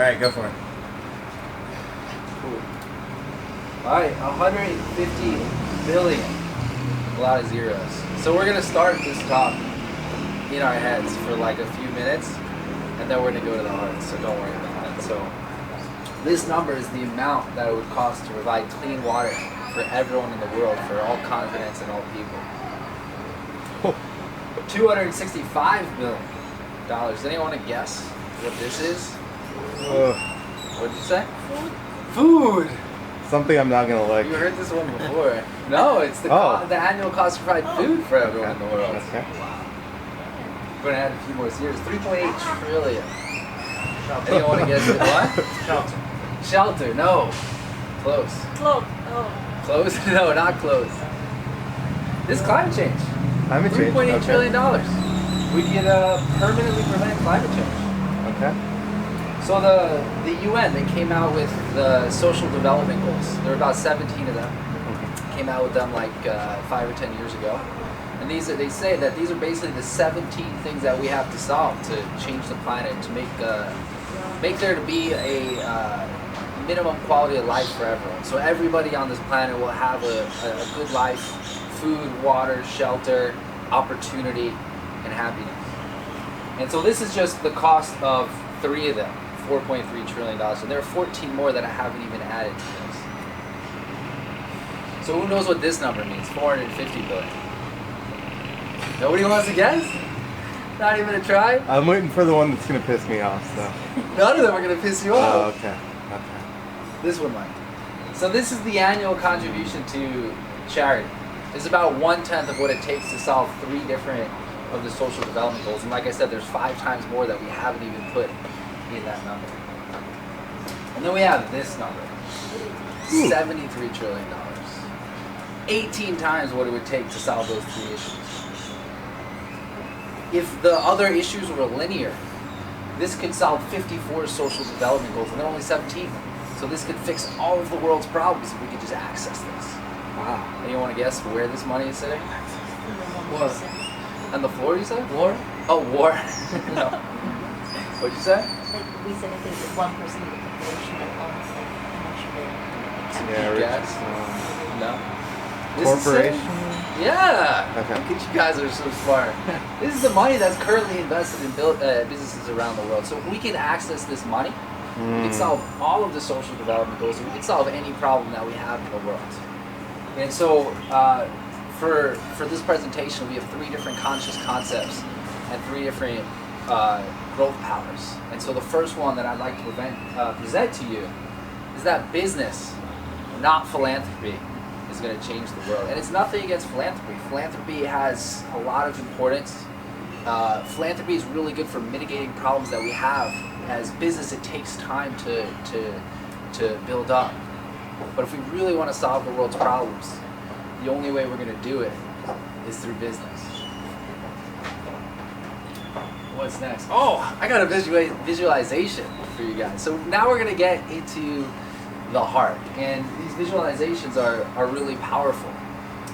right, go for it. Cool. Alright, 150 billion. A lot of zeros. So we're gonna start this talk in our heads for like a few minutes, and then we're gonna go to the heart, so don't worry about that. So this number is the amount that it would cost to provide clean water for everyone in the world, for all continents and all people. $265 billion. Does anyone want to guess what this is? What did you say? Food. Something I'm not gonna like. You heard this one before. No, it's the annual cost to provide food for everyone in the world. Okay. We're gonna add a few more zeros. 3.8 trillion. Anyone want to guess it? What? Shelter. Shelter. No. Close. Close. Oh. Close? No, not close. This is climate change. Climate change. $3.8 trillion. We can permanently prevent climate change. Okay. So the UN, they came out with the social development goals. There were about 17 of them. Came out with them like 5 or 10 years ago. And they say that these are basically the 17 things that we have to solve to change the planet, to make there to be a minimum quality of life for everyone. So everybody on this planet will have a good life, food, water, shelter, opportunity, and happiness. And so this is just the cost of 3 of them, $4.3 trillion. And there are 14 more that I haven't even added to this. So who knows what this number means? 450 billion. Nobody wants to guess? Not even a try? I'm waiting for the one that's gonna piss me off. So. None of them are gonna piss you off. Oh, okay. This one might. So this is the annual contribution to charity. It's about 1/10 of what it takes to solve 3 different of the social development goals. And like I said, there's 5 times more that we haven't even put in that number. And then we have this number, $73 trillion. 18 times what it would take to solve those 3 issues. If the other issues were linear, this could solve 54 social development goals, and there are only 17. So this could fix all of the world's problems if we could just access this. Wow. Anyone want to guess where this money is sitting? What? On the floor, you said? War? Oh, war. No. What'd you say? Like we said, I think 1% of the population that owns like how much of it. Yeah. Guess? No. This is Corporation. Yeah. Okay. Look at you guys are so smart. This is the money that's currently invested in businesses around the world. So if we can access this money, we can solve all of the social development goals, and we can solve any problem that we have in the world. And so for this presentation, we have 3 different conscious concepts and 3 different growth powers. And so the first one that I'd like to present to you is that business, not philanthropy, is going to change the world. And it's nothing against philanthropy. Philanthropy has a lot of importance. Philanthropy is really good for mitigating problems that we have. As business, it takes time to build up. But if we really want to solve the world's problems, the only way we're going to do it is through business. What's next? Oh, I got a visualization for you guys. So now we're going to get into the heart. And these visualizations are really powerful.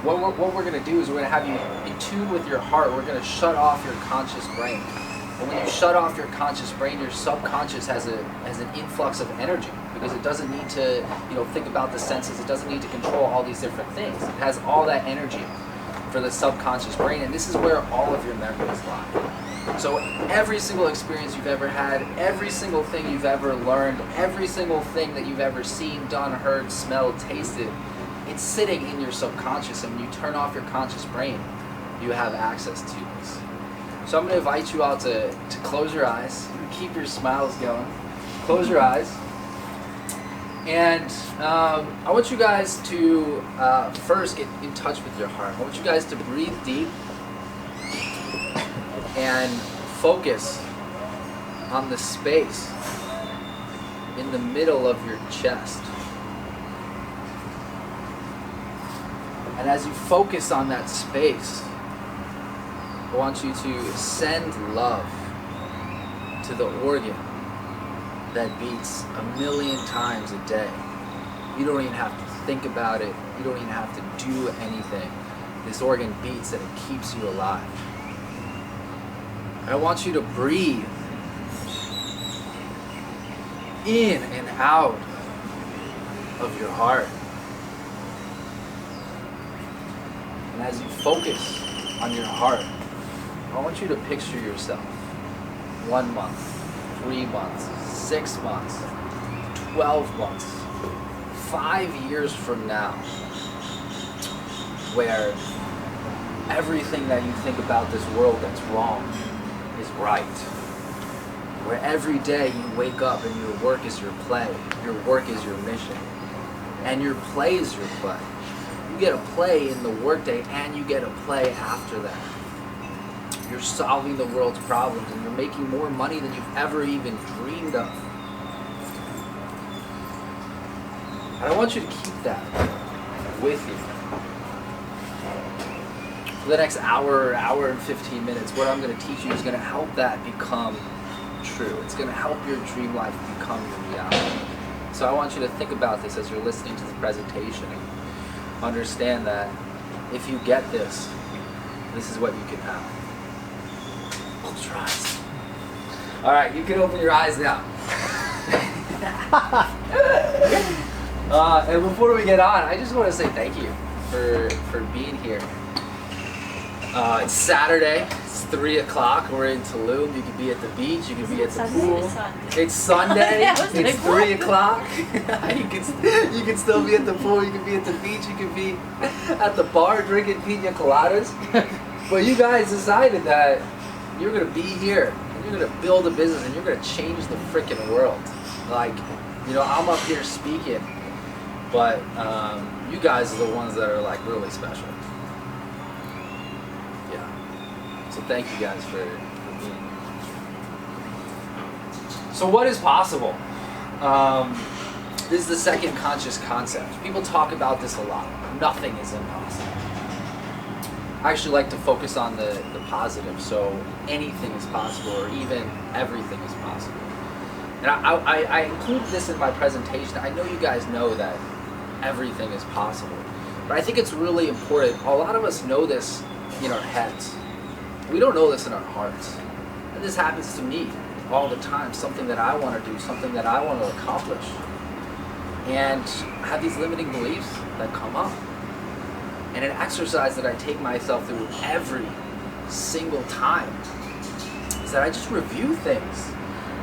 What we're going to do is we're going to have you in tune with your heart. We're going to shut off your conscious brain. But when you shut off your conscious brain, your subconscious has an influx of energy, because it doesn't need to think about the senses. It doesn't need to control all these different things. It has all that energy for the subconscious brain, and this is where all of your memories lie. So every single experience you've ever had, every single thing you've ever learned, every single thing that you've ever seen, done, heard, smelled, tasted, it's sitting in your subconscious, and when you turn off your conscious brain, you have access to this. So I'm going to invite you all to close your eyes, keep your smiles going, close your eyes, and I want you guys to first get in touch with your heart. I want you guys to breathe deep and focus on the space in the middle of your chest. And as you focus on that space, I want you to send love to the organ that beats 1,000,000 times a day. You don't even have to think about it. You don't even have to do anything. This organ beats and it keeps you alive. And I want you to breathe in and out of your heart. And as you focus on your heart, I want you to picture yourself 1 month, 3 months, 6 months, 12 months, 5 years from now, where everything that you think about this world that's wrong is right. Where every day you wake up and your work is your play, your work is your mission, and your play is your play. You get a play in the workday and you get a play after that. You're solving the world's problems and you're making more money than you've ever even dreamed of. And I want you to keep that with you. For the next hour and 15 minutes, what I'm going to teach you is going to help that become true. It's going to help your dream life become your reality. So I want you to think about this as you're listening to the presentation and understand that if you get this, this is what you can have. Close your eyes. All right, you can open your eyes now. And before we get on, I just want to say thank you for being here. It's Saturday. It's 3 o'clock. We're in Tulum. You could be at the beach. You could be at the pool. It's Sunday. It's 3 o'clock. You can still be at the pool. You can be at the beach. You can be at the bar drinking pina coladas. But you guys decided that you're gonna be here and you're gonna build a business and you're gonna change the freaking world. Like, you know, I'm up here speaking, but you guys are the ones that are like really special. So thank you guys for being here. So what is possible? This is the second conscious concept. People talk about this a lot. Nothing is impossible. I actually like to focus on the positive. So anything is possible, or even everything is possible. And I included this in my presentation. I know you guys know that everything is possible. But I think it's really important. A lot of us know this in our heads. We don't know this in our hearts. And this happens to me all the time. Something that I want to do, something that I want to accomplish. And I have these limiting beliefs that come up. And an exercise that I take myself through every single time is that I just review things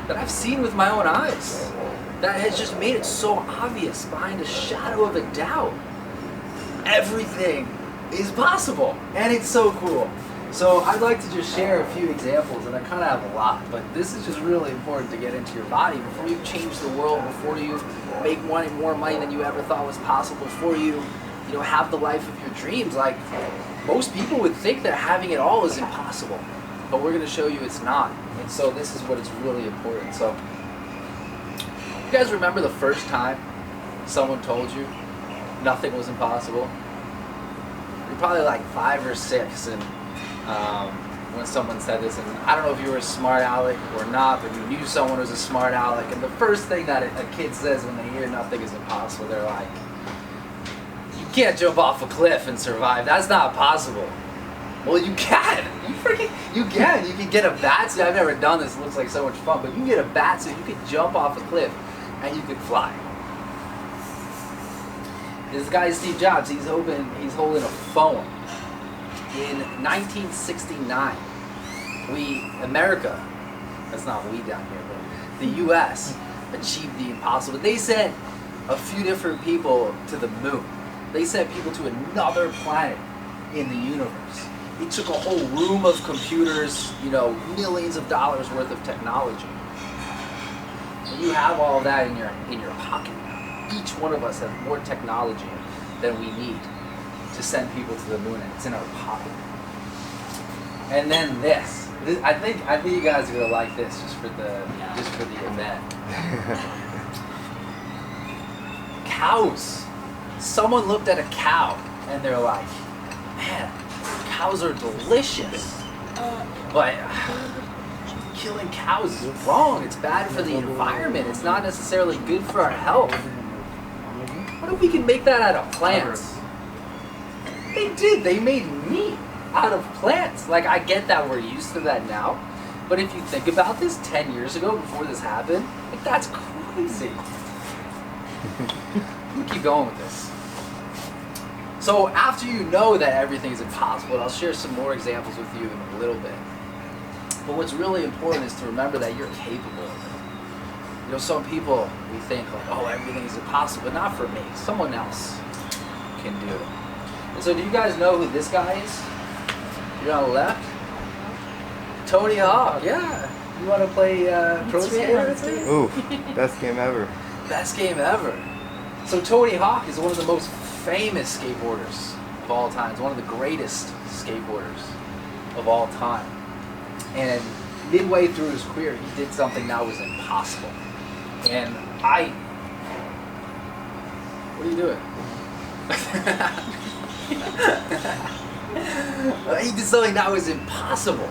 that I've seen with my own eyes. That has just made it so obvious behind a shadow of a doubt. Everything is possible. And it's so cool. So I'd like to just share a few examples, and I kind of have a lot, but this is just really important to get into your body before you change the world, before you make more money than you ever thought was possible, before you have the life of your dreams. Like, most people would think that having it all is impossible, but we're going to show you it's not. And so this is what is really important. So, you guys remember the first time someone told you nothing was impossible? You're probably like 5 or 6, and when someone said this, and I don't know if you were a smart aleck or not, but you knew someone was a smart aleck, and the first thing that a kid says when they hear nothing is impossible, they're like, you can't jump off a cliff and survive. That's not possible. Well, you can. You can. You can get a bat suit. I've never done this. It looks like so much fun, but you can get a bat suit. You can jump off a cliff, and you can fly. This guy, Steve Jobs, he's holding a phone. In 1969, America, that's not we down here, but the U.S. achieved the impossible. They sent a few different people to the moon. They sent people to another planet in the universe. It took a whole room of computers, millions of dollars worth of technology. And you have all of that in your pocket now. Each one of us has more technology than we need to send people to the moon, and it's in our pocket. And then this I think you guys are gonna like this just for the event. Cows. Someone looked at a cow and they're like, man, cows are delicious. But killing cows is wrong. It's bad for the environment. It's not necessarily good for our health. What if we can make that out of plants? They did. They made meat out of plants. Like, I get that we're used to that now, but if you think about this 10 years ago, before this happened, like, that's Let's see. We'll keep going with this. So after you know that everything is impossible, I'll share some more examples with you in a little bit. But what's really important is to remember that you're capable of it. You know, some people, we think like, oh, everything is impossible, but not for me. Someone else can do it. And so do you guys know who this guy is? You're on the left? Tony Hawk, yeah. You want to play Pro Skater with me? Ooh, best game ever. Best game ever. So Tony Hawk is one of the most famous skateboarders of all time. He's one of the greatest skateboarders of all time. And midway through his career, he did something that was impossible. And what are you doing? He did something that was impossible.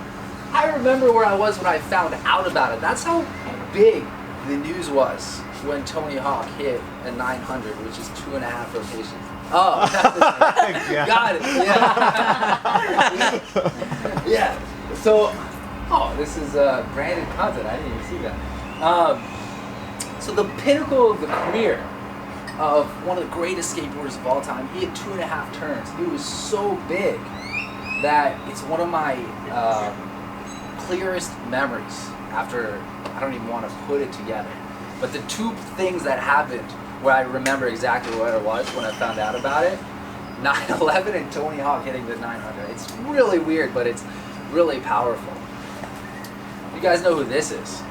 I remember where I was when I found out about it. That's how big the news was when Tony Hawk hit a 900, which is 2.5 rotations. Oh, got it. Yeah. Yeah. So, this is branded content. I didn't even see that. So the pinnacle of the career of one of the greatest skateboarders of all time, he had 2.5 turns. It was so big that it's one of my clearest memories after, I don't even want to put it together. But the two things that happened where I remember exactly what it was when I found out about it, 9/11 and Tony Hawk hitting the 900. It's really weird, but it's really powerful. You guys know who this is?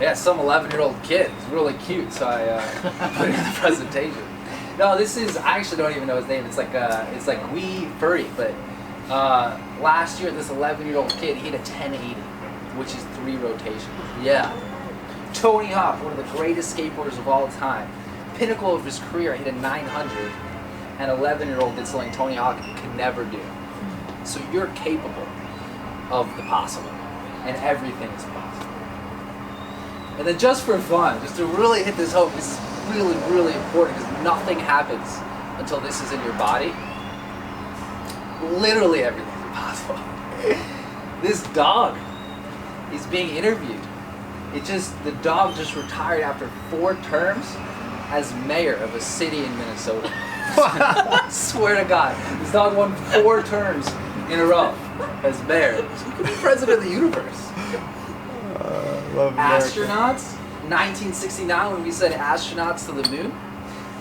Yeah, some 11-year-old kid. He's really cute, so I put it in the presentation. No, this is, I actually don't even know his name. It's like Wee Furry, but last year this 11-year-old kid hit a 1080, which is 3 rotations. Yeah. Tony Hawk, one of the greatest skateboarders of all time. Pinnacle of his career, hit a 900. An 11-year-old did something Tony Hawk could never do. So you're capable of the possible, and everything is possible. And then just for fun, just to really hit this home, this is really, really important because nothing happens until this is in your body. Literally everything is possible. This dog is being interviewed. The dog just retired after 4 terms as mayor of a city in Minnesota. Swear to God, this dog won 4 terms in a row as mayor. He could be president of the universe. Love Astronauts, 1969 when we sent astronauts to the moon,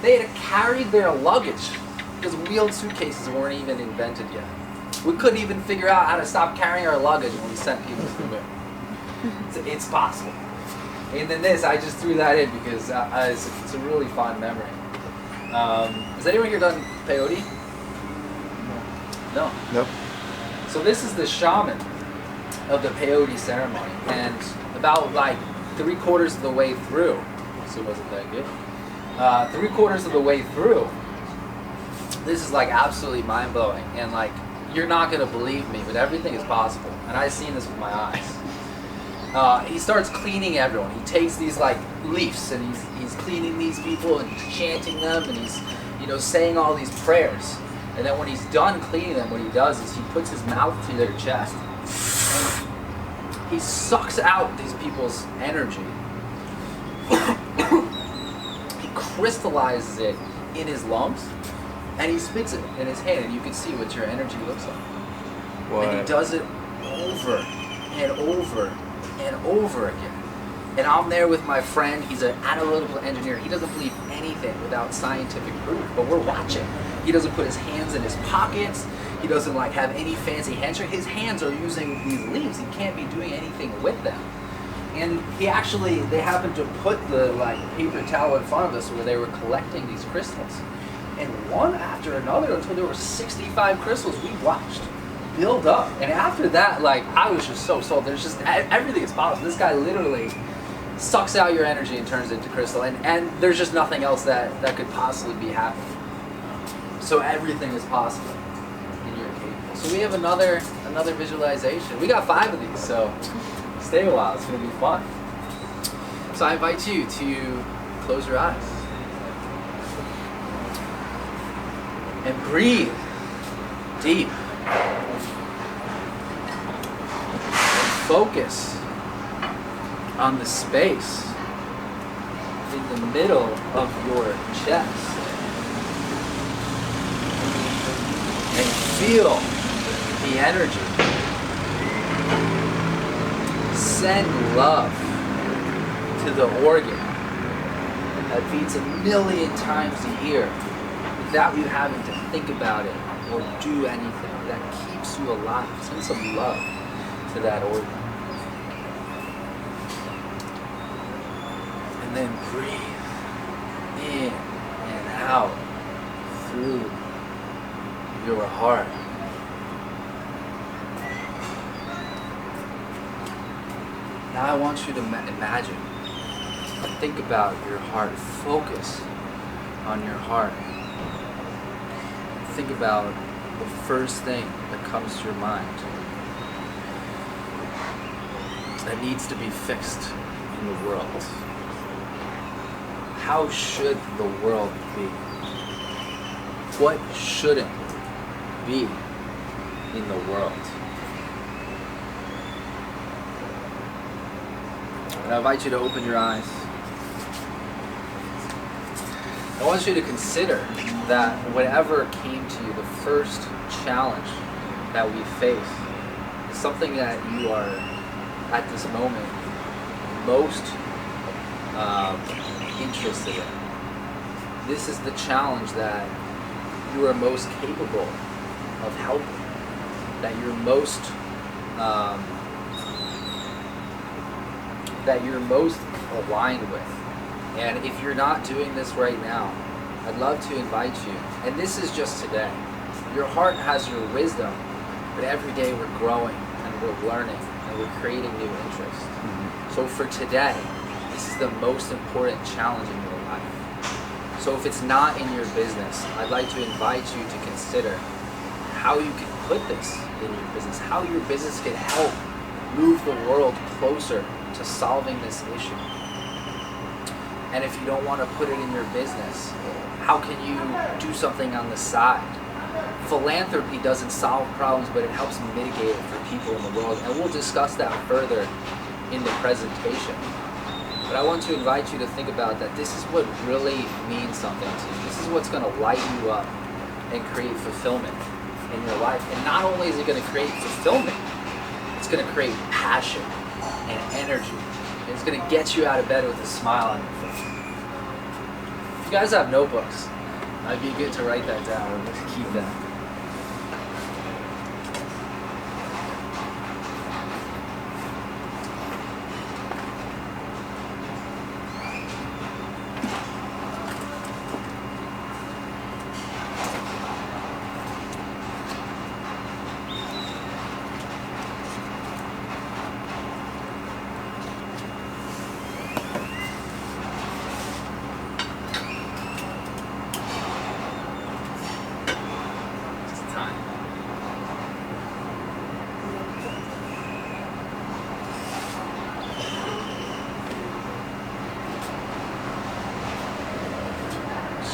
they had carried their luggage because wheeled suitcases weren't even invented yet. We couldn't even figure out how to stop carrying our luggage when we sent people to the moon. It's possible. And then this, I just threw that in because it's a really fond memory. Has anyone here done peyote? No. Nope. So this is the shaman of the peyote ceremony, and about like 3/4 of the way through, so it wasn't that good. 3/4 of the way through, this is like absolutely mind blowing, and like you're not gonna believe me, but everything is possible, and I've seen this with my eyes. He starts cleaning everyone. He takes these like leaves and he's cleaning these people and he's chanting them and he's saying all these prayers. And then when he's done cleaning them, what he does is he puts his mouth to their chest and he sucks out these people's energy. He crystallizes it in his lungs and he spits it in his hand, and you can see what your energy looks like. What? And he does it over and over and over again. And I'm there with my friend. He's an analytical engineer. He doesn't believe anything without scientific proof, but we're watching. He doesn't put his hands in his pockets. He doesn't like have any fancy handshake. His hands are using these leaves. He can't be doing anything with them. And they happened to put the like paper towel in front of us where they were collecting these crystals. And one after another, until there were 65 crystals, we watched build up. And after that, like, I was just so sold. There's just, everything is possible. This guy literally sucks out your energy and turns it into crystal. And there's just nothing else that could possibly be happening. So everything is possible. And you're capable. So we have another visualization. We got 5 of these, so stay a while. It's going to be fun. So I invite you to close your eyes. And breathe deep. Focus on the space in the middle of your chest. And feel the energy. Send love to the organ that beats 1,000,000 times a year without you having to think about it or do anything. That keeps you alive. Send some love to that organ. And then breathe in and out through your heart. Now I want you to imagine, think about your heart, focus on your heart. Think about the first thing that comes to your mind that needs to be fixed in the world. How should the world be? What shouldn't be in the world? And I invite you to open your eyes. I want you to consider that whatever came to you, the first challenge that we face is something that you are at this moment most interested in. This is the challenge that you are most capable of helping, that you're most aligned with. And if you're not doing this right now, I'd love to invite you. And this is just today. Your heart has your wisdom, but every day we're growing and we're learning and we're creating new interests. Mm-hmm. So for today, this is the most important challenge in your life. So if it's not in your business, I'd like to invite you to consider how you can put this in your business, how your business can help move the world closer to solving this issue. And if you don't want to put it in your business, how can you do something on the side? Philanthropy doesn't solve problems, but it helps mitigate it for people in the world. And we'll discuss that further in the presentation. But I want to invite you to think about that this is what really means something to you. This is what's going to light you up and create fulfillment in your life. And not only is it going to create fulfillment, it's going to create passion and energy. And it's going to get you out of bed with a smile on your face. If you guys have notebooks, it'd be good to write that down and to keep that.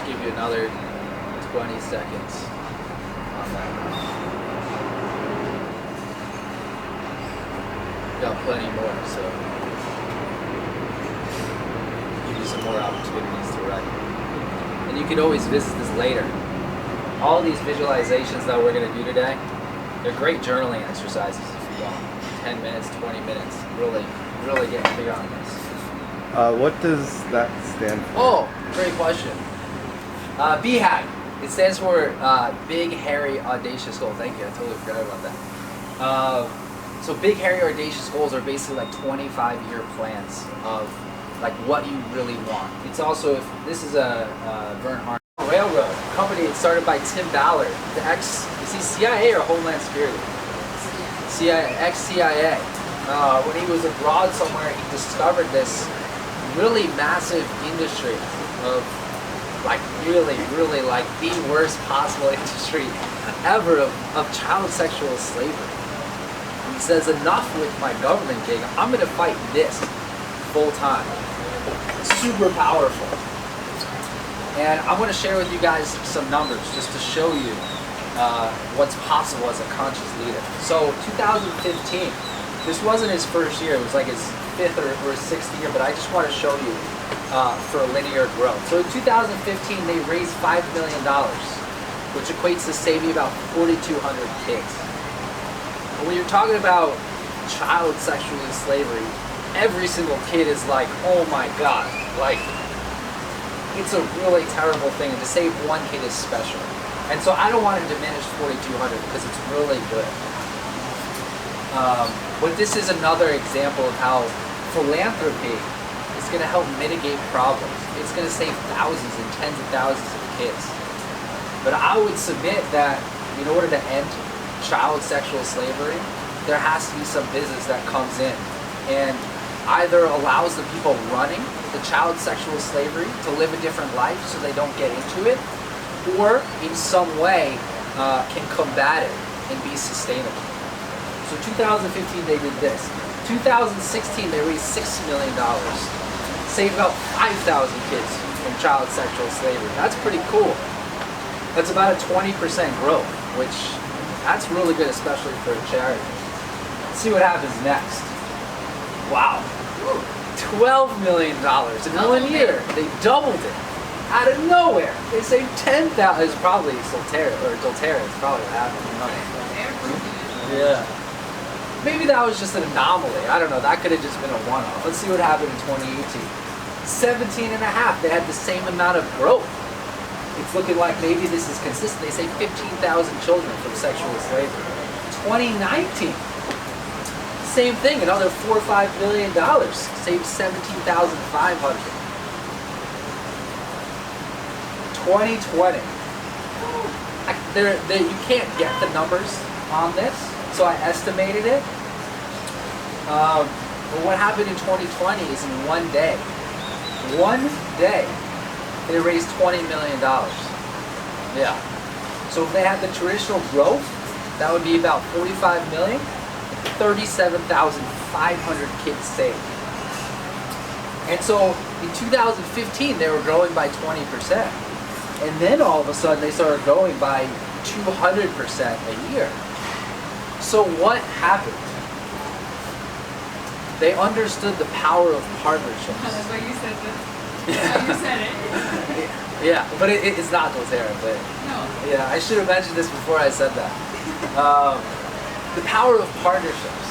Give you another 20 seconds on that. Got plenty more, so give you some more opportunities to write. And you can always visit this later. All these visualizations that we're going to do today, they're great journaling exercises if you want. 10 minutes, 20 minutes, really get clear on this. What does that stand for? Oh, great question. BHAG. It stands for Big, Hairy, Audacious Goal. Thank you. I totally forgot about that. So Big, Hairy, Audacious Goals are basically like 25-year plans of like what you really want. It's also, this is a Bernhard Railroad company. It's started by Tim Ballard, is he CIA or Homeland Security? Ex-CIA. When he was abroad somewhere, he discovered this really massive industry of like really like the worst possible industry ever of child sexual slavery. And he says, enough with my government gig, I'm gonna fight this full time. Super powerful. And I want to share with you guys some numbers just to show you what's possible as a conscious leader. So 2015, this wasn't his first year, it was like his fifth or sixth year, but I just want to show you for linear growth. So in 2015, they raised $5 million, which equates to saving about 4,200 kids. And when you're talking about child sexual slavery, every single kid is like, oh my God, like, it's a really terrible thing, and to save one kid is special. And so I don't want to diminish 4,200 because it's really good. But this is another example of how philanthropy is going to help mitigate problems. It's going to save thousands and tens of thousands of kids. But I would submit that in order to end child sexual slavery, there has to be some business that comes in and either allows the people running the child sexual slavery to live a different life so they don't get into it, or in some way can combat it and be sustainable. So 2015 they did this. 2016 they raised $6 million, saved about 5,000 kids from child sexual slavery. That's pretty cool. That's about a 20% growth, which that's really good, especially for a charity. Let's see what happens next. Wow. $12 million in 1 year. They doubled it out of nowhere. They saved 10,000. It's probably doTERRA. It's probably what happened. Yeah. Maybe that was just an anomaly. I don't know. That could have just been a one-off. Let's see what happened in 2018. 17 and a half. They had the same amount of growth. It's looking like maybe this is consistent. They saved 15,000 children from sexual slavery. 2019. Same thing, another $4 or $5 million, saved 17,500. 2020. You can't get the numbers on this, so I estimated it. But what happened in 2020 is in one day, they raised $20 million. Yeah. So if they had the traditional growth, that would be about 45 million. 37,500 kids saved. And so in 2015 they were growing by 20%. And then all of a sudden they started growing by 200% a year. So what happened? They understood the power of partnerships. That's why you said that. You said it. Yeah, but it's not doTERRA, but No. yeah, I should have mentioned this before I said that. The power of partnerships.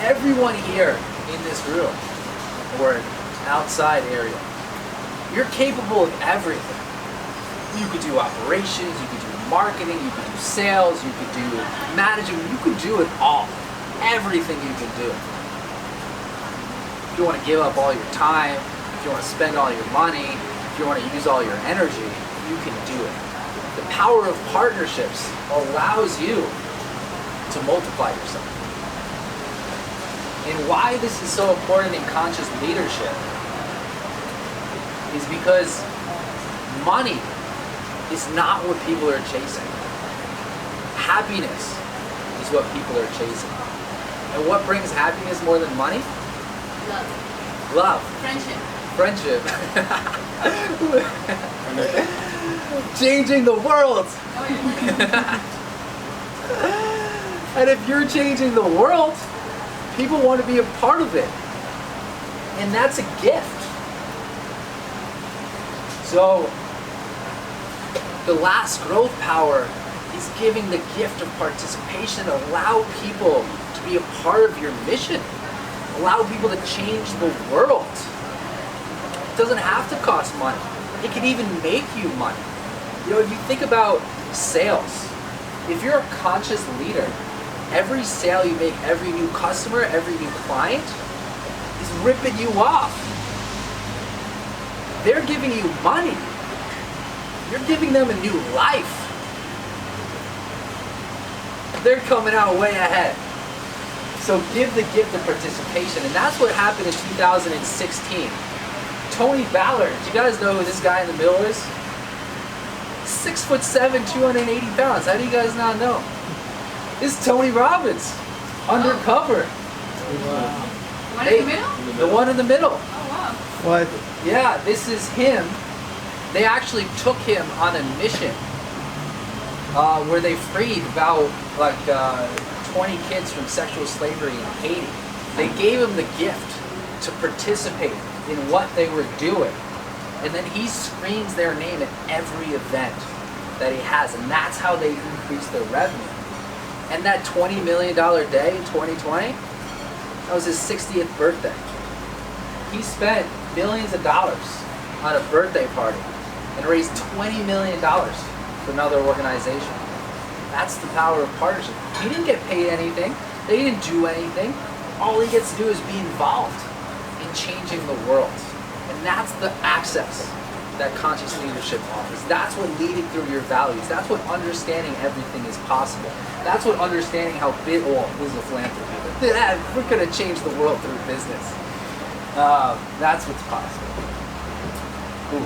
Everyone here in this room or outside area, you're capable of everything. You could do operations, you could do marketing, you could do sales, you could do management, you could do it all. Everything you can do. If you want to give up all your time, if you want to spend all your money, if you want to use all your energy, you can do it. The power of partnerships allows you to multiply yourself. And why this is so important in conscious leadership is because money is not what people are chasing. Happiness is what people are chasing. And what brings happiness more than money? Love. Love. Friendship. Changing the world. Oh, yeah. And if you're changing the world, people want to be a part of it. And that's a gift. So, the last growth power is giving the gift of participation. Allow people to be a part of your mission. Allow people to change the world. It doesn't have to cost money. It can even make you money. You know, if you think about sales, if you're a conscious leader, every sale you make, every new customer, every new client is ripping you off. They're giving you money. You're giving them a new life. They're coming out way ahead. So give the gift of participation. And that's what happened in 2016. Tony Ballard, do you guys know who this guy in the middle is? 6'7", 280 pounds. How do you guys not know? This is Tony Robbins, undercover. Wow. One in the middle? The one in the middle. Oh, wow. What? Yeah, this is him. They actually took him on a mission where they freed about 20 kids from sexual slavery in Haiti. They gave him the gift to participate in what they were doing. And then he screens their name at every event that he has. And that's how they increase their revenue. And that $20 million day in 2020, that was his 60th birthday. He spent millions of dollars on a birthday party and raised $20 million for another organization. That's the power of partnership. He didn't get paid anything. They didn't do anything. All he gets to do is be involved in changing the world. And that's the access that conscious leadership offers. That's what leading through your values. That's what understanding everything is possible. That's what understanding how big, oh, this is a philanthropy. We're going to change the world through business. That's what's possible. Ooh.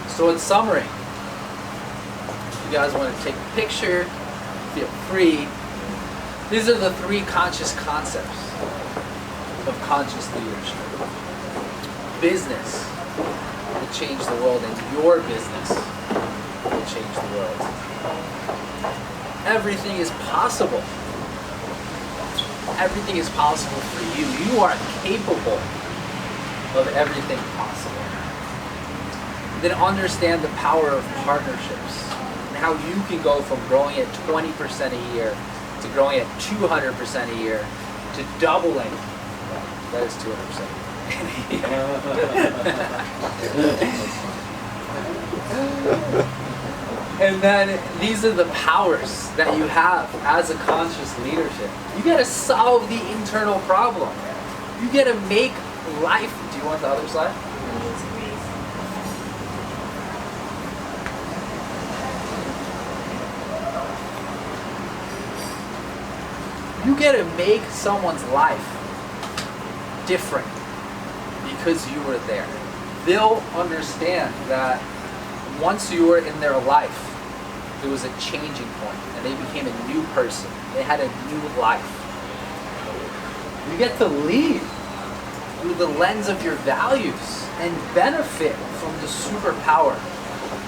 So in summary, if you guys want to take a picture, feel free. These are the 3 conscious concepts of conscious leadership. Business will change the world, and your business will change the world. Everything is possible. Everything is possible for you. You are capable of everything possible. Then understand the power of partnerships and how you can go from growing at 20% a year to growing at 200% a year to doubling. That is 200%. And then these are the powers that you have as a conscious leadership. You gotta solve the internal problem. You gotta make life. Do you want the other side? You gotta make someone's life different because you were there. They'll understand that once you were in their life, there was a changing point and they became a new person. They had a new life. You get to lead through the lens of your values and benefit from the superpower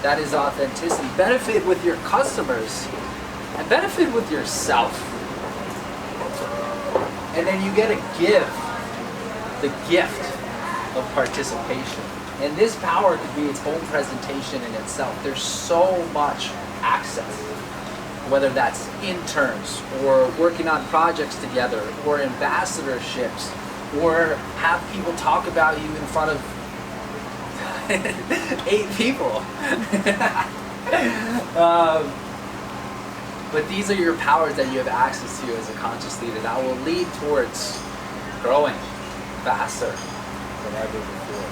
that is authenticity. Benefit with your customers and benefit with yourself. And then you get to give the gift of participation. And this power could be its own presentation in itself. There's so much access, whether that's interns or working on projects together or ambassadorships or have people talk about you in front of 8 people. But these are your powers that you have access to as a conscious leader that will lead towards growing faster than ever before.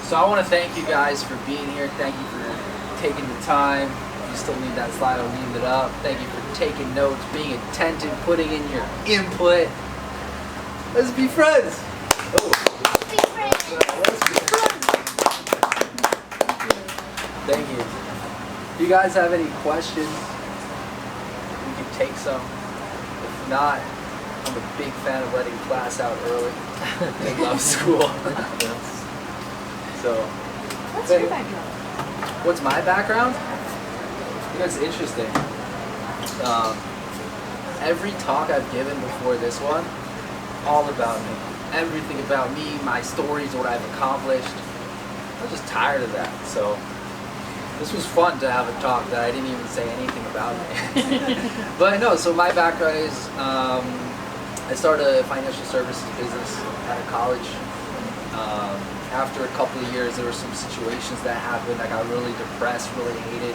So I want to thank you guys for being here. Thank you for taking the time. If you still need that slide, I'll leave it up. Thank you for taking notes, being attentive, putting in your input. Let's be friends. Oh. Let's be friends. Let's be friends. Thank you. If you guys have any questions, we can take some. If not, I'm a big fan of letting class out early. I love school. So, What's your background? what's my background? You know, it's interesting. Every talk I've given before this one, all about me. Everything about me, my stories, what I've accomplished. I was just tired of that. So this was fun to have a talk that I didn't even say anything about me. But no, so my background is I started a financial services business out of college. After a couple of years, there were some situations that happened. I got really depressed, really hated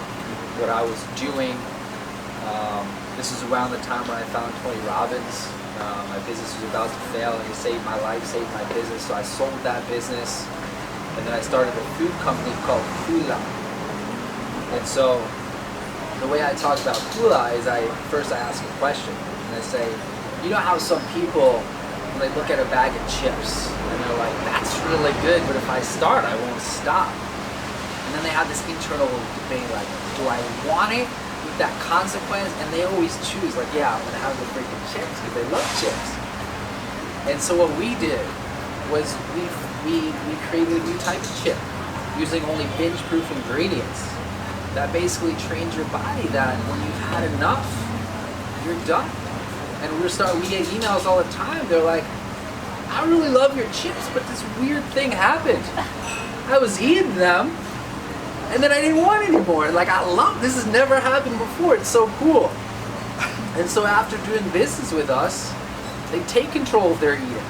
what I was doing. This was around the time when I found Tony Robbins. My business was about to fail, and he saved my life, saved my business. So I sold that business, and then I started a food company called Koohlah. And so the way I talk about Koohlah is first I ask a question, and I say, you know how some people, when they look at a bag of chips, and they're like, that's really good, but if I start, I won't stop. And then they have this internal debate, like, do I want it with that consequence? And they always choose, like, yeah, I'm gonna have the freaking chips because they love chips. And so what we did was we created a new type of chip using only binge-proof ingredients that basically trains your body that when you've had enough, you're done. And we get emails all the time. They're like, I really love your chips, but this weird thing happened. I was eating them, and then I didn't want any more. And like, I love this. Has never happened before. It's so cool. And so after doing business with us, they take control of their eating.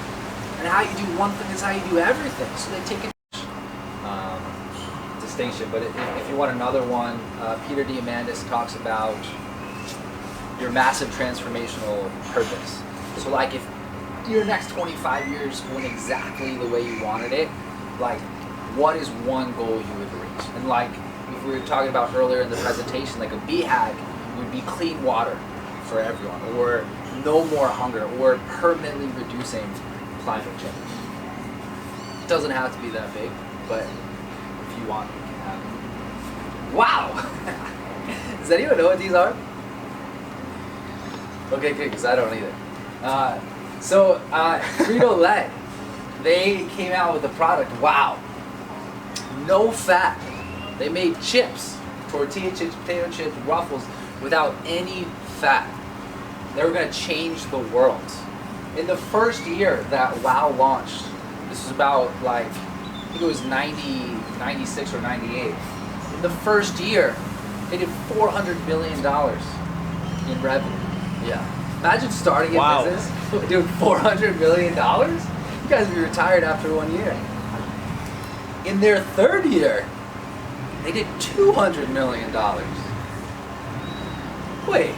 And how you do one thing is how you do everything. So they take distinction. But if you want another one, Peter Diamandis talks about your massive transformational purpose. So like if your next 25 years went exactly the way you wanted it, like what is one goal you would reach? And like if we were talking about earlier in the presentation, like a BHAG would be clean water for everyone, or no more hunger, or permanently reducing climate change. It doesn't have to be that big, but if you want, you can have it. Wow! Does anyone know what these are? Okay, good, because I don't either. Frito-Lay, they came out with a product, wow, no fat. They made chips, tortilla chips, potato chips, waffles, without any fat. They were going to change the world. In the first year that WOW launched, this was about like, I think it was 96 or 98. In the first year, they did $400 million in revenue. Yeah. Imagine starting a business and doing $400 million. You guys would be retired after 1 year. In their third year, they did $200 million. Wait,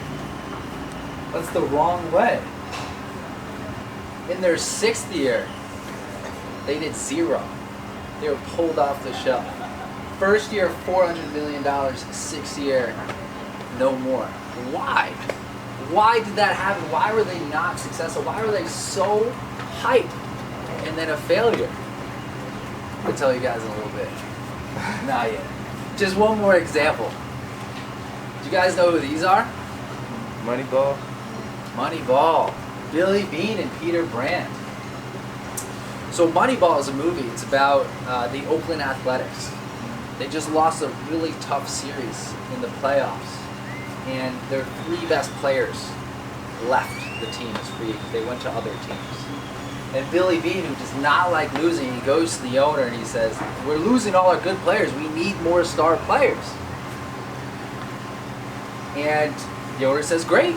that's the wrong way. In their sixth year, they did zero. They were pulled off the shelf. First year, $400 million. Sixth year, no more. Why? Why did that happen? Why were they not successful? Why were they so hyped and then a failure? I'll tell you guys in a little bit. Not yet. Just one more example. Do you guys know who these are? Moneyball. Moneyball. Billy Beane and Peter Brand. So Moneyball is a movie. It's about the Oakland Athletics. They just lost a really tough series in the playoffs. And their three best players left the team as free agents. They went to other teams. And Billy Beane, who does not like losing, he goes to the owner and he says, we're losing all our good players. We need more star players. And the owner says, great.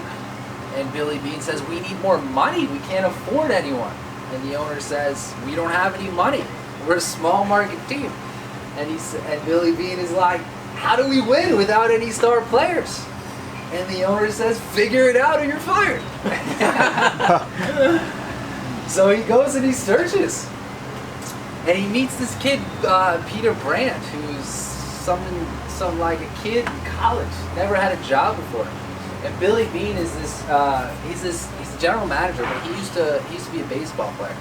And Billy Beane says, we need more money. We can't afford anyone. And the owner says, we don't have any money. We're a small market team. And Billy Beane is like, how do we win without any star players? And the owner says, figure it out or you're fired. So he goes and he searches. And he meets this kid, Peter Brandt, who's some like a kid in college, never had a job before. And Billy Beane is he's the general manager, but he used to be a baseball player.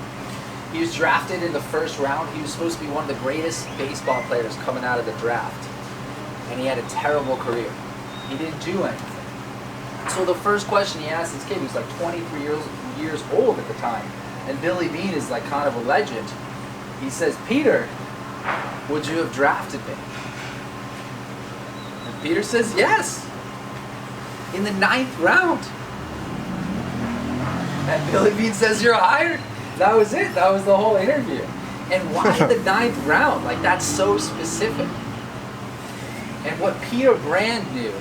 He was drafted in the first round. He was supposed to be one of the greatest baseball players coming out of the draft. And he had a terrible career. He didn't do anything. So the first question he asked this kid, who's like 23 years old at the time, and Billy Beane is like kind of a legend, he says, Peter, would you have drafted me? And Peter says, yes, in the 9th round. And Billy Beane says, you're hired. That was it. That was the whole interview. And why the 9th round? Like, that's so specific. And what Peter Brand knew,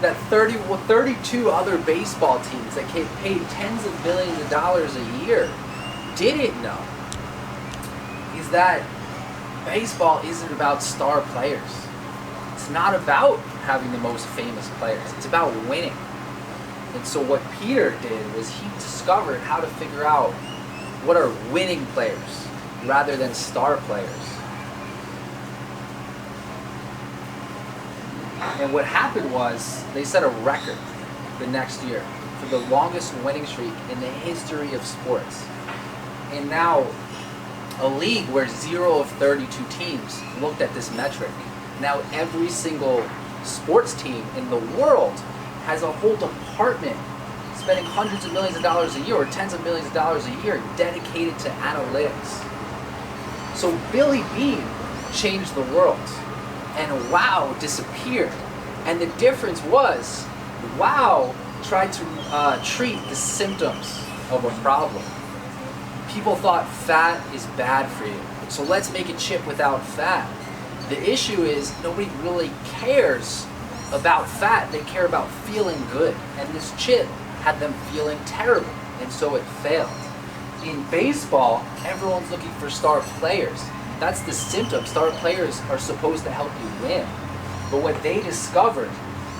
that 32 other baseball teams that get paid tens of millions of dollars a year didn't know, is that baseball isn't about star players. It's not about having the most famous players. It's about winning. And so what Peter did was he discovered how to figure out what are winning players rather than star players. And what happened was they set a record the next year for the longest winning streak in the history of sports. And now a league where 0 of 32 teams looked at this metric. Now every single sports team in the world has a whole department spending hundreds of millions of dollars a year or tens of millions of dollars a year dedicated to analytics. So Billy Beane changed the world, and WOW disappeared. And the difference was, wow tried to treat the symptoms of a problem. People thought fat is bad for you, so let's make a chip without fat. The issue is nobody really cares about fat, they care about feeling good. And this chip had them feeling terrible, and so it failed. In baseball, everyone's looking for star players. That's the symptom. Star players are supposed to help you win. But what they discovered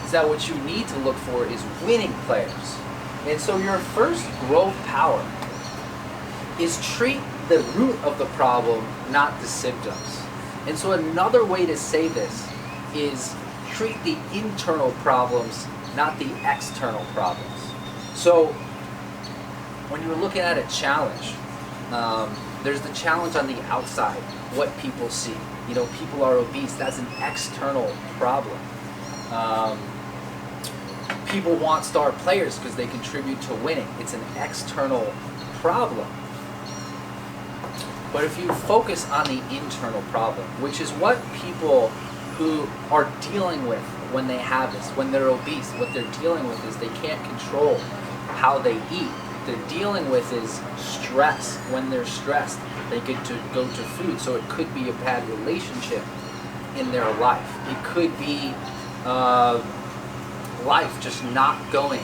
is that what you need to look for is winning players. And so your first growth power is treat the root of the problem, not the symptoms. And so another way to say this is treat the internal problems, not the external problems. So when you're looking at a challenge, there's the challenge on the outside, what people see. You know, people are obese, that's an external problem. People want star players because they contribute to winning. It's an external problem. But if you focus on the internal problem, which is what people who are dealing with when they have this, when they're obese, what they're dealing with is they can't control how they eat. They're dealing with is stress. When they're stressed, they get to go to food. So it could be a bad relationship in their life. It could be life just not going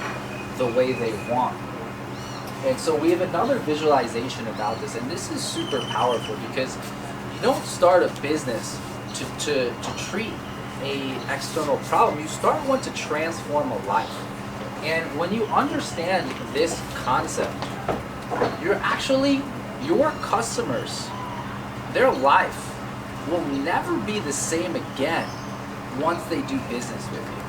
the way they want. And so we have another visualization about this, and this is super powerful because you don't start a business to treat a external problem. You start one to transform a life. And when you understand this concept, your customers, their life will never be the same again once they do business with you.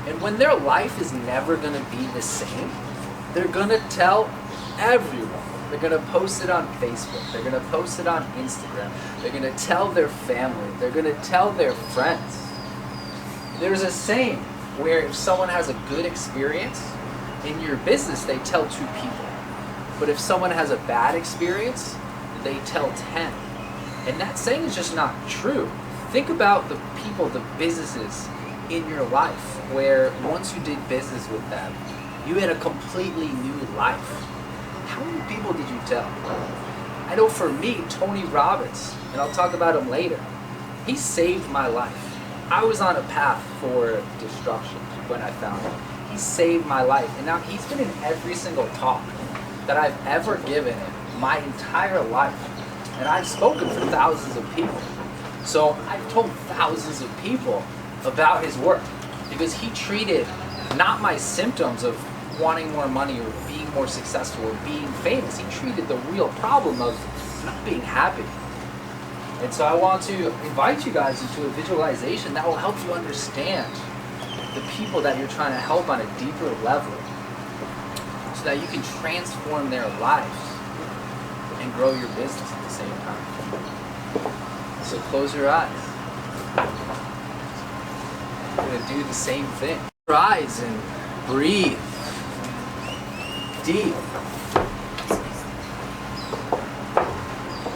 And when their life is never going to be the same, they're going to tell everyone. They're going to post it on Facebook. They're going to post it on Instagram. They're going to tell their family. They're going to tell their friends. There's a saying where if someone has a good experience in your business, they tell 2 people. But if someone has a bad experience, they tell 10. And that saying is just not true. Think about the people, the businesses in your life where once you did business with them, you had a completely new life. How many people did you tell? I know for me, Tony Robbins, and I'll talk about him later, he saved my life. I was on a path for destruction when I found him. He saved my life, and now he's been in every single talk that I've ever given in my entire life. And I've spoken for thousands of people. So I've told thousands of people about his work because he treated not my symptoms of wanting more money or being more successful or being famous. He treated the real problem of not being happy. And so I want to invite you guys into a visualization that will help you understand the people that you're trying to help on a deeper level so that you can transform their lives and grow your business at the same time. So close your eyes. We're going to do the same thing. Close your eyes and breathe deep.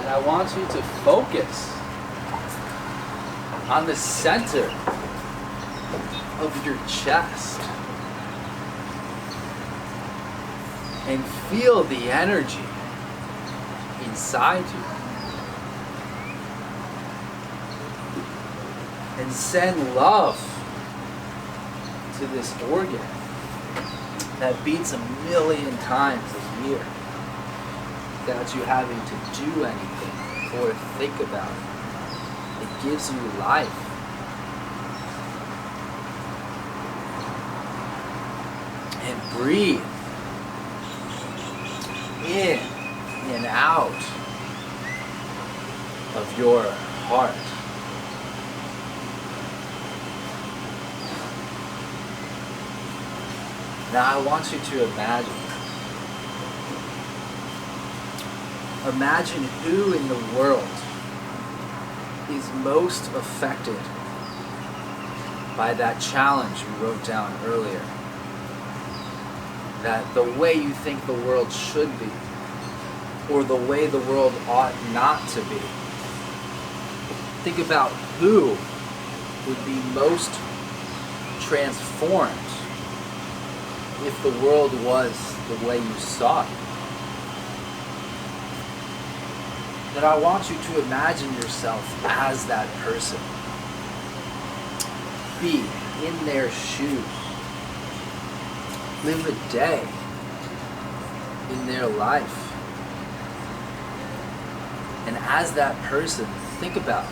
And I want you to focus on the center of your chest and feel the energy inside you. And send love to this organ that beats 1,000,000 times a year without you having to do anything or think about it. It gives you life. And breathe in and out of your heart. Now I want you to imagine who in the world is most affected by that challenge you wrote down earlier. That the way you think the world should be, or the way the world ought not to be. Think about who would be most transformed if the world was the way you saw it? Then I want you to imagine yourself as that person. Be in their shoes. Live a day in their life. And as that person, think about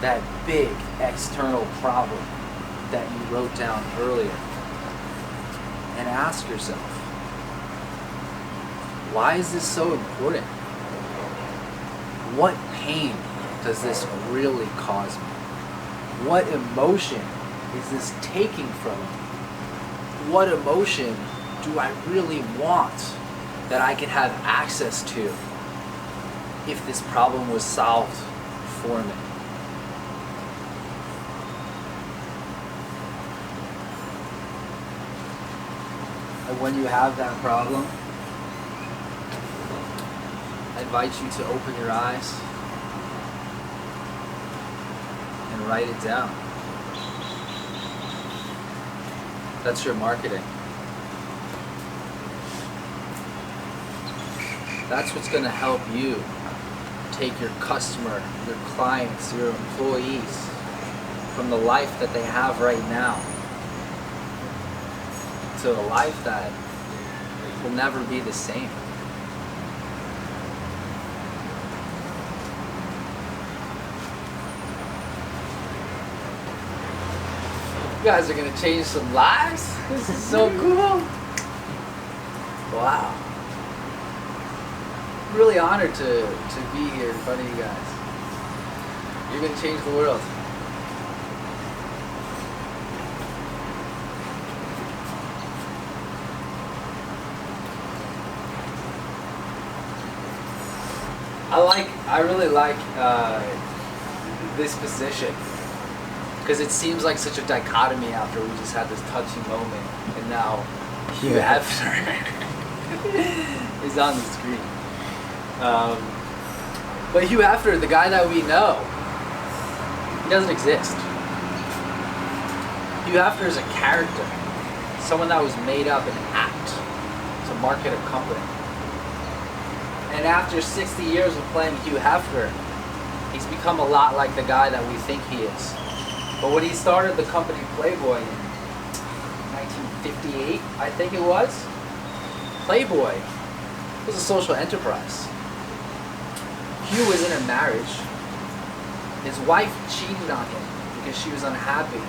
that big external problem that you wrote down earlier. And ask yourself, why is this so important? What pain does this really cause me? What emotion is this taking from me? What emotion do I really want that I could have access to if this problem was solved for me? And when you have that problem, I invite you to open your eyes and write it down. That's your marketing. That's what's going to help you take your customer, your clients, your employees from the life that they have right now to a life that will never be the same. You guys are going to change some lives? This is so cool. Wow. I'm really honored to be here in front of you guys. You're going to change the world. I really like this position because it seems like such a dichotomy after we just had this touching moment and now Hugh Hefner is on the screen. But Hugh Hefner, the guy that we know, he doesn't exist. Hugh Hefner is a character, someone that was made up and act to market a company. And after 60 years of playing Hugh Hefner, he's become a lot like the guy that we think he is. But when he started the company Playboy in 1958, I think it was, Playboy was a social enterprise. Hugh was in a marriage. His wife cheated on him because she was unhappy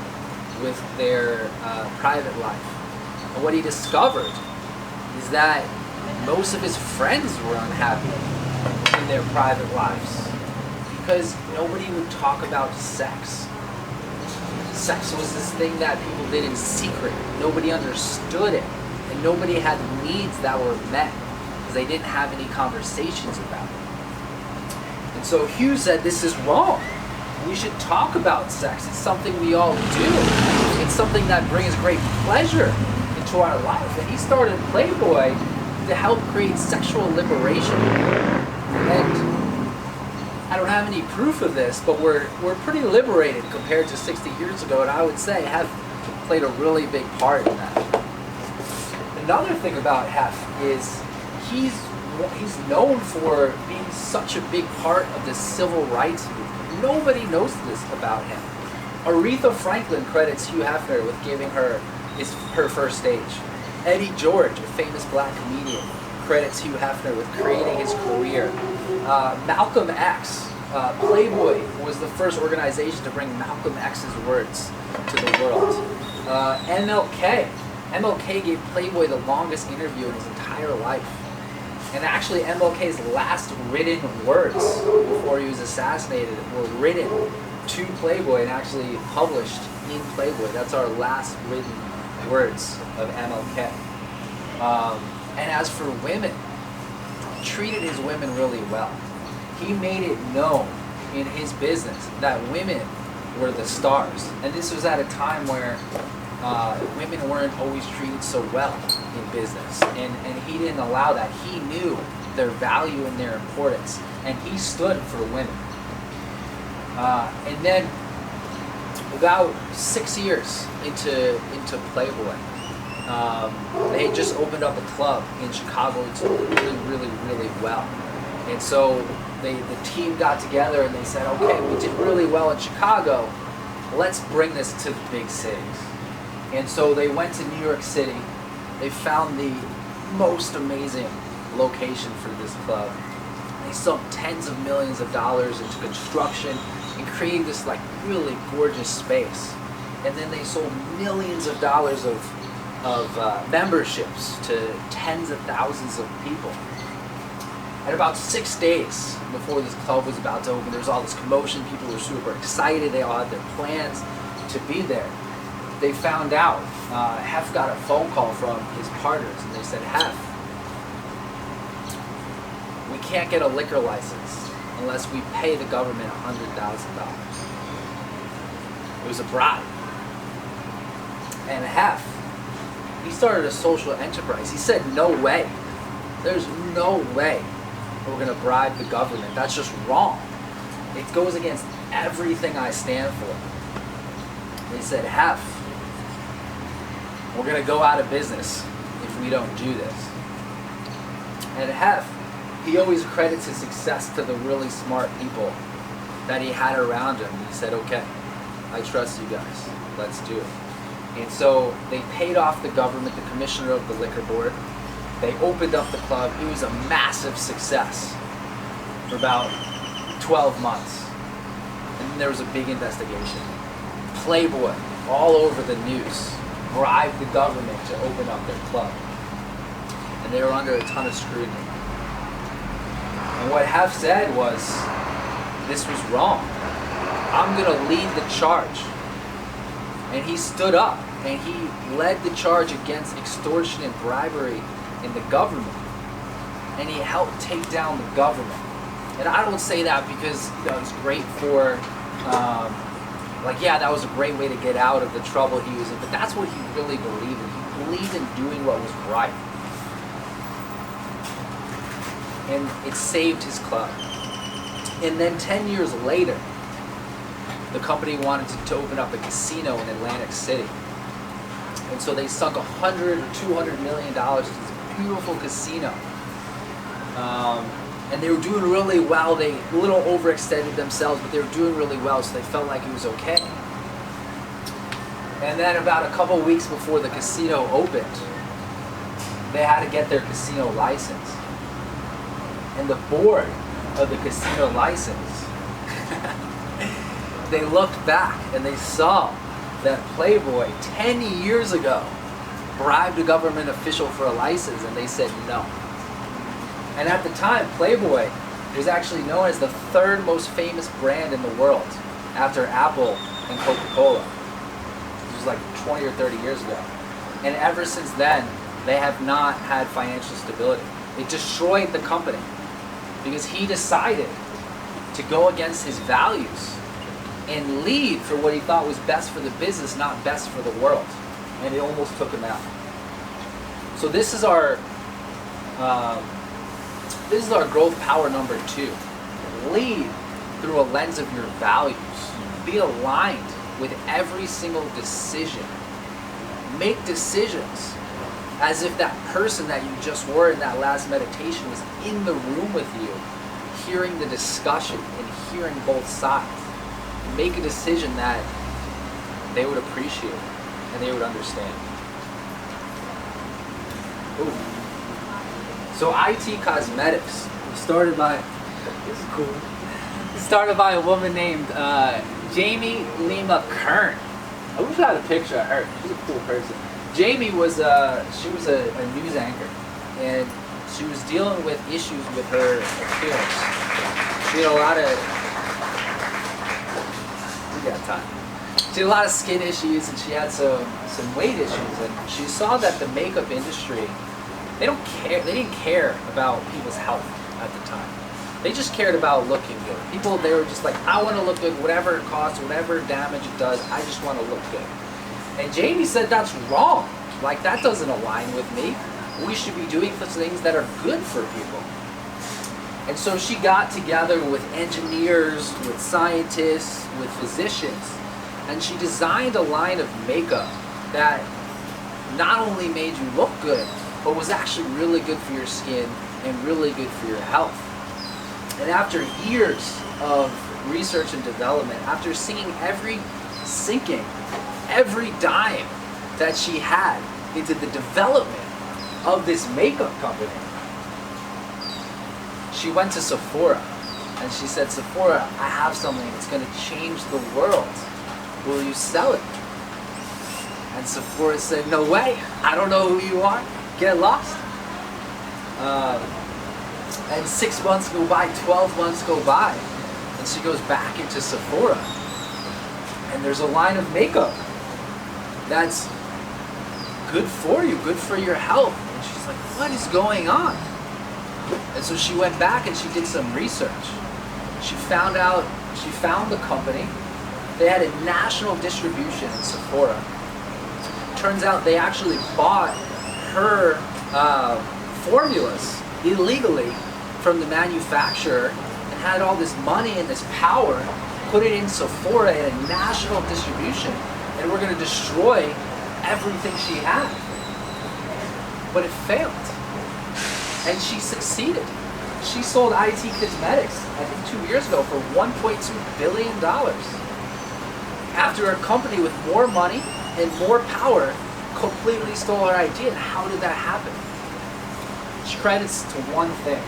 with their private life. And what he discovered is that most of his friends were unhappy in their private lives because nobody would talk about sex. Sex was this thing that people did in secret. Nobody understood it, and nobody had needs that were met because they didn't have any conversations about it. And so Hugh said, this is wrong. We should talk about sex. It's something we all do. It's something that brings great pleasure into our life. And he started Playboy to help create sexual liberation. And I don't have any proof of this, but we're pretty liberated compared to 60 years ago, and I would say have played a really big part in that. Another thing about Hef is he's known for being such a big part of the civil rights movement. Nobody knows this about him. Aretha Franklin credits Hugh Hefner with giving her her first stage. Eddie George, a famous black comedian, credits Hugh Hefner with creating his career. Malcolm X, Playboy was the first organization to bring Malcolm X's words to the world. MLK gave Playboy the longest interview in his entire life. And actually MLK's last written words before he was assassinated were written to Playboy and actually published in Playboy. That's our last written words of MLK. And as for women, he treated his women really well. He made it known in his business that women were the stars. And this was at a time where women weren't always treated so well in business. And he didn't allow that. He knew their value and their importance. And he stood for women. And then about 6 years into Playboy, they had just opened up a club in Chicago. It's really well. And so the team got together and they said, okay, we did really well in Chicago. Let's bring this to the big cities. And so they went to New York City. They found the most amazing location for this club. They sunk tens of millions of dollars into construction and created this like really gorgeous space. And then they sold millions of dollars of memberships to tens of thousands of people. And about 6 days before this club was about to open, there was all this commotion. People were super excited. They all had their plans to be there. They found out, Hef got a phone call from his partners, and they said, Hef, we can't get a liquor license unless we pay the government $100,000. It was a bribe. And Hef, he started a social enterprise. He said, no way. There's no way we're going to bribe the government. That's just wrong. It goes against everything I stand for. They said, Hef, we're going to go out of business if we don't do this. And Hef, he always credits his success to the really smart people that he had around him. He said, okay, I trust you guys. Let's do it. And so they paid off the government, the commissioner of the liquor board. They opened up the club. It was a massive success for about 12 months. And then there was a big investigation. Playboy, all over the news, bribed the government to open up their club. And they were under a ton of scrutiny. And what Hef said was, this was wrong. I'm going to lead the charge. And he stood up and he led the charge against extortion and bribery in the government. And he helped take down the government. And I don't say that because it's great for, that was a great way to get out of the trouble he was in. But that's what he really believed in. He believed in doing what was right. And it saved his club. And then 10 years later, the company wanted to open up a casino in Atlantic City. And so they sunk $100 or $200 million to this beautiful casino. And they were doing really well. They a little overextended themselves, but they were doing really well, so they felt like it was okay. And then about a couple weeks before the casino opened, they had to get their casino license. And the board of the casino license, they looked back and they saw that Playboy 10 years ago bribed a government official for a license, and they said no. And at the time, Playboy was actually known as the third most famous brand in the world after Apple and Coca-Cola. This was like 20 or 30 years ago. And ever since then, they have not had financial stability. It destroyed the company because he decided to go against his values and lead for what he thought was best for the business, not best for the world. And it almost took him out. So this is our growth power number 2. Lead through a lens of your values. Be aligned with every single decision. Make decisions as if that person that you just were in that last meditation was in the room with you, hearing the discussion and hearing both sides. Make a decision that they would appreciate and they would understand. Ooh. So IT Cosmetics started by, this is cool, started by a woman named Jamie Lima Kern. I wish I had a picture of her. She's a cool person. Jamie was a news anchor, and she was dealing with issues with her appearance. She had a lot of, we got time. She had a lot of skin issues, and she had some weight issues, and she saw that the makeup industry, they didn't care about people's health at the time. They just cared about looking good. People, they were just like, I want to look good, whatever it costs, whatever damage it does, I just want to look good. And Jamie said, that's wrong. Like, that doesn't align with me. We should be doing things that are good for people. And so she got together with engineers, with scientists, with physicians, And she designed a line of makeup that not only made you look good, but was actually really good for your skin and really good for your health. And after years of research and development, after sinking every dime that she had into the development of this makeup company, she went to Sephora and she said, Sephora, I have something that's going to change the world. Will you sell it? And Sephora said, no way. I don't know who you are. Get lost. And 6 months go by, 12 months go by, and she goes back into Sephora. And there's a line of makeup that's good for you, good for your health. And she's like, what is going on? And so she went back and she did some research. She found the company. They had a national distribution in Sephora. Turns out they actually bought her formulas illegally from the manufacturer and had all this money and this power, put it in Sephora in a national distribution, and we're going to destroy everything she had. But it failed. And she succeeded. She sold IT Cosmetics, I think 2 years ago, for $1.2 billion. After a company with more money and more power completely stole her idea. And how did that happen? She credits to one thing.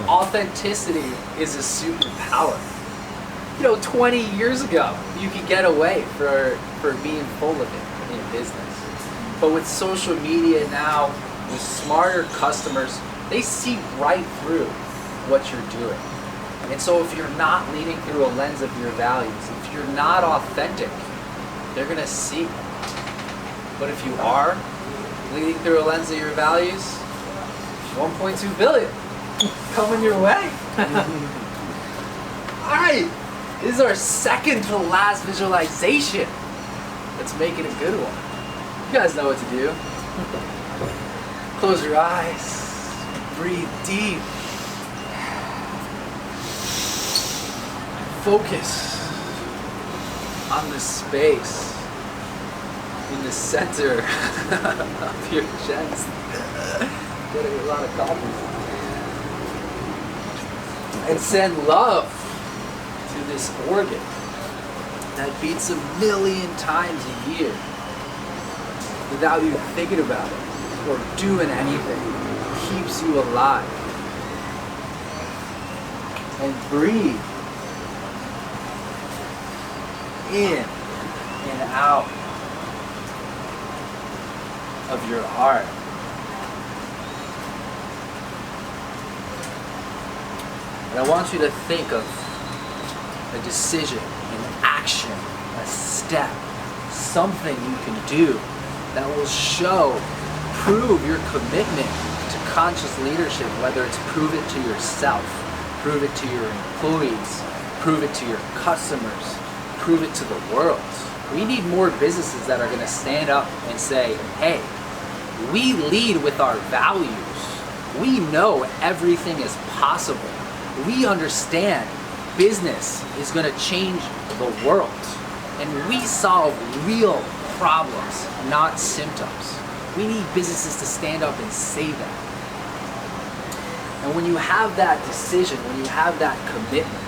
Authenticity is a superpower. 20 years ago, you could get away for being full of it in business. But with social media now, with smarter customers, they see right through what you're doing. And so if you're not leading through a lens of your values, if you're not authentic, they're going to see. But if you are leading through a lens of your values, 1.2 billion coming your way. Alright, this is our second to last visualization. Let's make it a good one. You guys know what to do. Close your eyes. Breathe deep. Focus on the space in the center of your chest. Getting a lot of coffee. And send love to this organ that beats 1,000,000 times a year without you thinking about it or doing anything. Keeps you alive. And breathe in and out of your heart. And I want you to think of a decision, an action, a step, something you can do that will prove your commitment to conscious leadership, whether it's prove it to yourself, prove it to your employees, prove it to your customers, prove it to the world. We need more businesses that are going to stand up and say, hey, we lead with our values. We know everything is possible. We understand business is going to change the world. And we solve real problems, not symptoms. We need businesses to stand up and say that. And when you have that decision, when you have that commitment,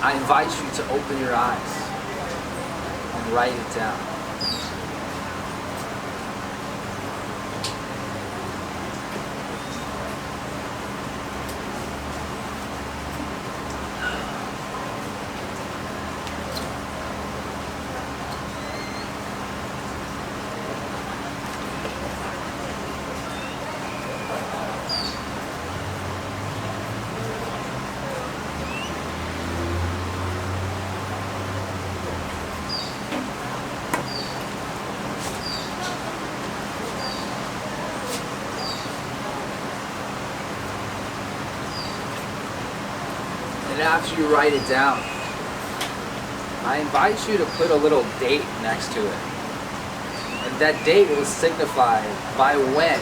I invite you to open your eyes and write it down. And after you write it down, I invite you to put a little date next to it. And that date will signify by when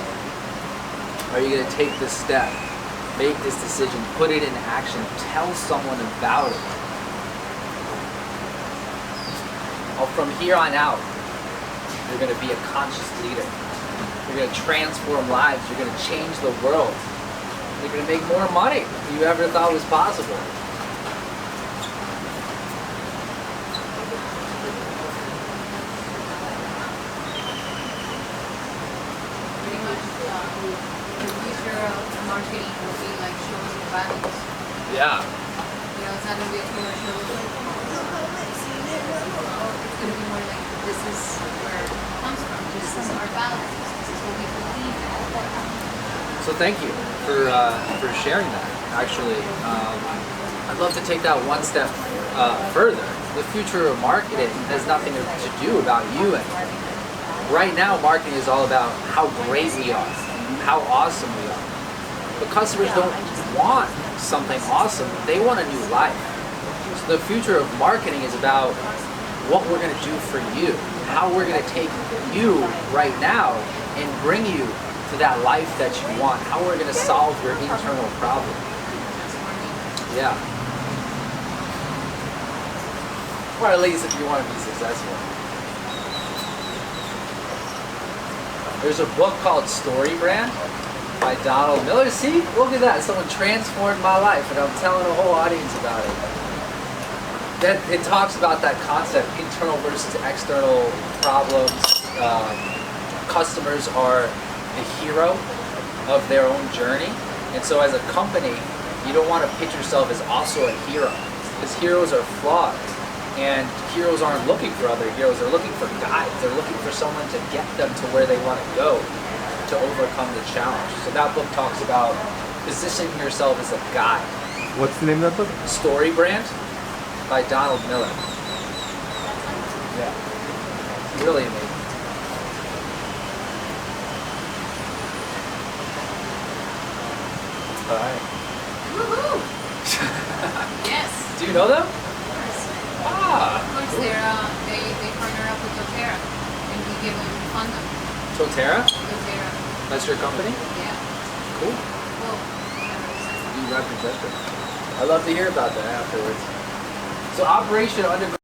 are you going to take this step make this decision, put it in action, tell someone about it. Well, from here on out, you're going to be a conscious leader. You're going to transform lives. You're going to change the world. You're going to make more money than you ever thought was possible. Pretty much the future of marketing will be like shows of values. Yeah. You know, it's not going to be a commercial. It's going to be more like, this is where it comes from. This is our values. This is what we believe in. So thank you for sharing that. Actually, I'd love to take that one step further. The future of marketing has nothing to do about you anymore. Right now, marketing is all about how great we are, how awesome we are. But customers don't want something awesome. They want a new life. So the future of marketing is about what we're going to do for you, how we're going to take you right now and bring you to that life that you want, how we're going to solve your internal problem. Yeah. Or at least if you want to be successful. There's a book called Story Brand by Donald Miller. See, look at that. Someone transformed my life and I'm telling a whole audience about it. That it talks about that concept, internal versus external problems. Customers are the hero of their own journey. And so as a company, you don't want to pitch yourself as also a hero, because heroes are flawed. And heroes aren't looking for other heroes, they're looking for guides. They're looking for someone to get them to where they want to go to overcome the challenge. So that book talks about positioning yourself as a guide. What's the name of that book? Story Brand by Donald Miller. Yeah. Really amazing. All right. Woohoo! Yes. Do you know them? Of course. Ah. Of course, they partner up with doTERRA, and we give them fund them. doTERRA? doTERRA. That's your company? Yeah. Cool. Well, 100%. You represent them. I'd love to hear about that afterwards. So Operation Underground.